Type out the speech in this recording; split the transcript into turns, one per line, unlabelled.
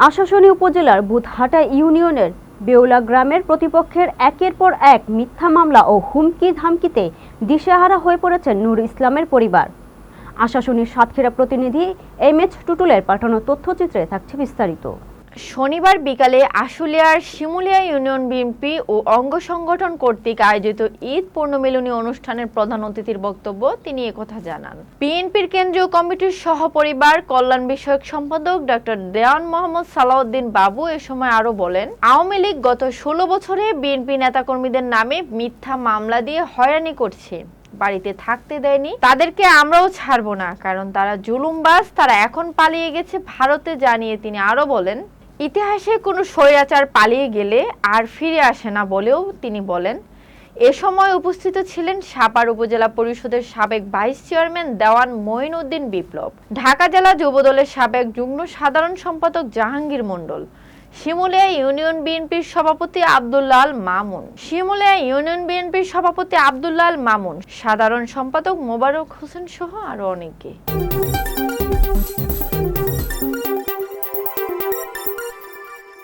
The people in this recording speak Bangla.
আশাশুনি উপজেলার বুধহাটা ইউনিয়নের বেউলা গ্রামের প্রতিপক্ষের একের পর এক মিথ্যা মামলা ও হুমকি ধামকিতে দিশেহারা হয়ে পড়েছেন নূর ইসলামের পরিবার। আশাশুনির সাতক্ষীরা প্রতিনিধি এমএচ টুটুলের পাঠানো তথ্যচিত্রে থাকছে বিস্তারিত।
শনিবার বিকালে আশুলিয়ার শিমুলিয়া ইউনিয়ন বিএনপি ও অঙ্গ সংগঠন কর্তৃক আয়োজিত ঈদ পূর্ণমিলনী অনুষ্ঠানের প্রধান অতিথির বক্তব্য তিনি একথা জানান। বিএনপির কেন্দ্রীয় কমিটির সহপরিবার কল্যাণ বিষয়ক সম্পাদক ডক্টর দেওয়ান মোহাম্মদ সালাউদ্দিন বাবু এ সময় আরো বলেন, আওয়ামী লীগ গত 16 বছরে বিএনপি নেতাকর্মীদের নামে মিথ্যা মামলা দিয়ে হয়রানি করছে, বাড়িতে থাকতে দেয়নি। তাদেরকে আমরাও ছাড়বো না, কারণ তারা জুলুমবাজ, তারা এখন পালিয়ে গেছে ভারতে, জানিয়ে তিনি আরো বলেন, ইতিহাসে কোনো স্বৈরাচার পালিয়ে গেলে আর ফিরে আসে না বলেও তিনি বলেন। এ সময় উপস্থিত ছিলেন সাপার উপজেলা পরিষদের সাবেক ভাইস চেয়ারম্যান দেওয়ান মঈন উদ্দিন বিপ্লব, ঢাকা জেলা যুবদলের সাবেক যুগ্ম সাধারণ সম্পাদক জাহাঙ্গীর মণ্ডল, শিমুলিয়া ইউনিয়ন বিএনপির সভাপতি আব্দুল্লাহ আল মামুন, সাধারণ সম্পাদক মোবারক হোসেন সহ আরো অনেকে।